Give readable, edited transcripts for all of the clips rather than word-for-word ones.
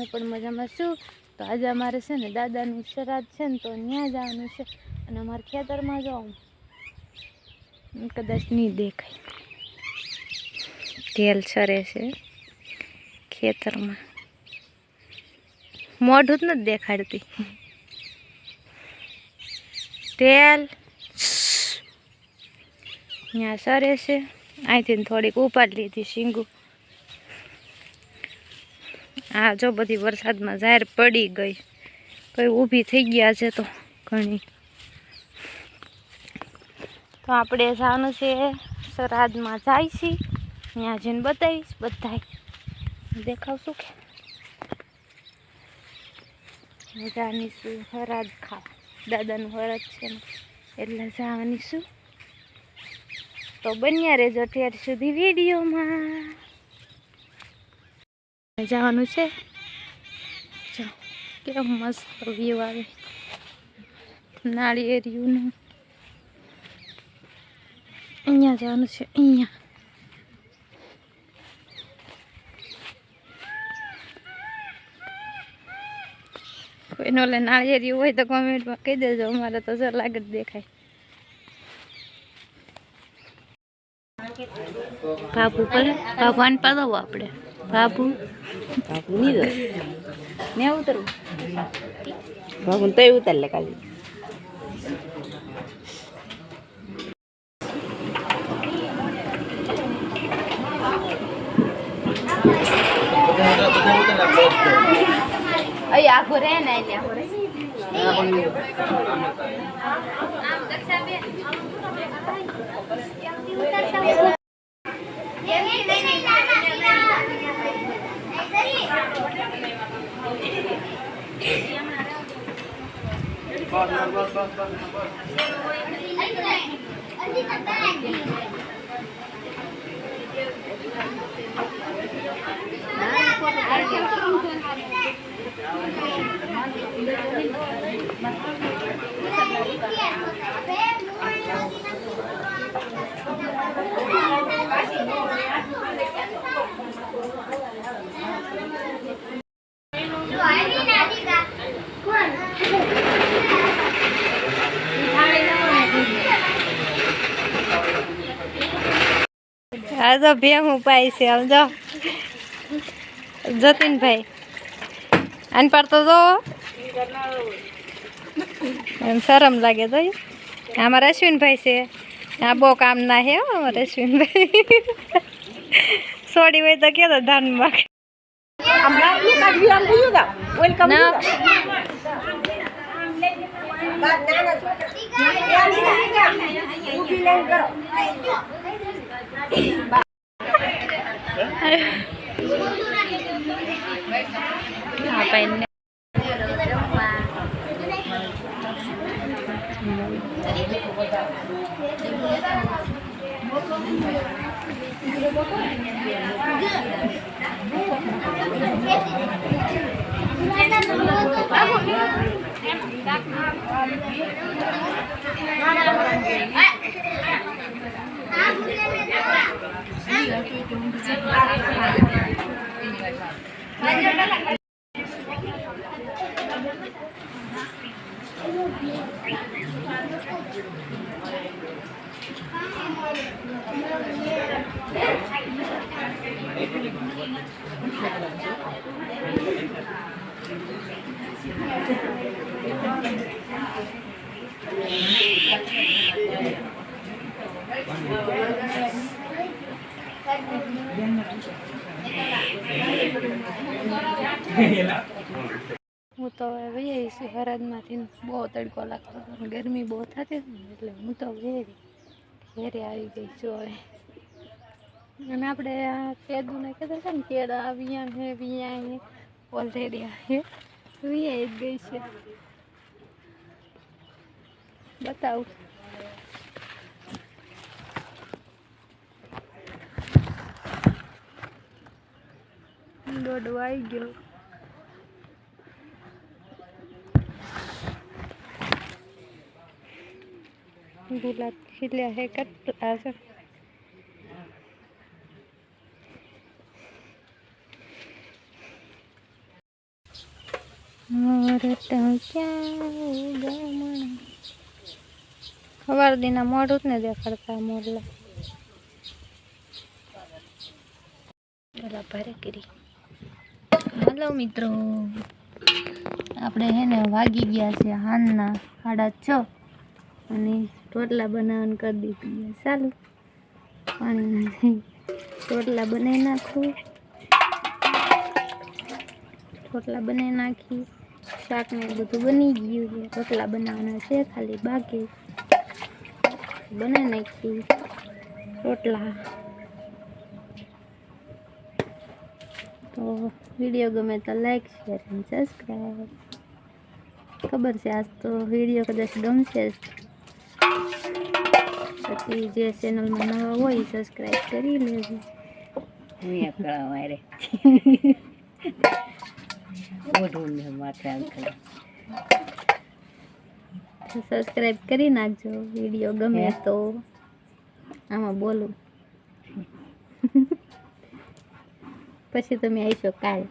હું પણ મજામાં છું। તો આજે અમારે છે ને દાદાનું શ્રાદ્ધ છે ને, તો ત્યાં જવાનું છે। અને અમારે ખેતરમાં જાઉં કદાચ નહીં દેખાય, તેલ સરે છે ખેતરમાં, મોઢું જ નથી દેખાડતી તેલ ત્યાં સરે છે। અહીંથી થોડીક ઉપાડી લીધી શીંગું। હા જો બધી વરસાદમાં ઝાર પડી ગઈ, કઈ ઊભી થઈ ગયા છે તો ઘણી। તો આપણે જવાનું છે શ્રાદ્ધમાં, જાય છે ત્યાં જઈને બતાવીશ, બધાય દેખાવશું કે જવાની છું શ્રાદ્ધ ખાવા। દાદાનું શ્રાદ્ધ છે ને એટલે જવાની છું। તો બન્યા રહેજો ત્યાર સુધી વિડીયોમાં। જવાનું છે, જો કેમ મસ્ત વ્યૂ આવે નાળિયેરિયુંનું। અહીંયા જવાનું છે, અહીંયા કોઈનો ઓલે નાળિયેરિયું હોય તો કોમેન્ટમાં કહી દેજો, અમારે તો જો લાગે જ દેખાય। બાબુ પર ભગવાન પાડવો આપણે, બાબુ બાબુ નહીં દો ને ઉતરવું, બાબુ તો ઉતાર લે ખાલી। અહીંયા આખો રહે ને એટલે આ તો ભેહું પાય છે, આમ જો જતીનભાઈ આન પર તો જો એમ શરમ લાગે તો। આમાં અશ્વિનભાઈ છે, આ બહુ કામ ના હે અમારે અશ્વિનભાઈ છોડી હોય તો કે ધાનમાં હું તો હવે છું હરાદમાંથી। બહુ તડકો લાગતો હતો, ગરમી બહુ થતી હતી ને એટલે હું તો ઘેરે આવી ગઈ છું હવે। અને આપણે આ કેદુને કહેતા હતા ને કેળા આવ્યા હે વિયા ઓલરેડી આવે વિયા જ ગઈ છે, બતાવું દોડો આવી ગયો। ગુલાબ ખીલ્યા હે કેટલા છે। મોરટા ક્યાં ગામણા ખબર દીના મોઢું જ ને દેખાડતા મોરલા બરાબર કરી. હાલો મિત્રો, આપણે હે ને વાગી ગયા છે હાનના 6:30 અને રોટલા બનાવવાનું કરી દીધું. ચાલો પાણી રોટલા બનાવી નાખું. રોટલા બનાવી નાખી, શાક ને બધું બની ગયું છે. રોટલા બનાવવાના છે ખાલી બાકી. બનાવી નાખી રોટલા. તો વિડીયો ગમે તો લાઈક શેર અને સબસ્ક્રાઈબ. ખબર છે આજ તો વિડીયો કદાચ ગમશે જ, પછી જે ચેનલમાં નવા હોય સબસ્ક્રાઈબ કરી લેજો. સબસ્ક્રાઈબ કરી નાખજો વિડીયો ગમે તો. આમાં બોલું પછી તમે આવશો કાલ.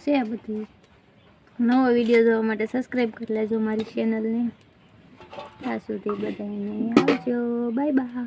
છે બધું. નવો વિડીયો જોવા માટે સબસ્ક્રાઈબ કરી લેજો મારી ચેનલને. ત્યાં સુધી બધાને આવજો. Bye bye.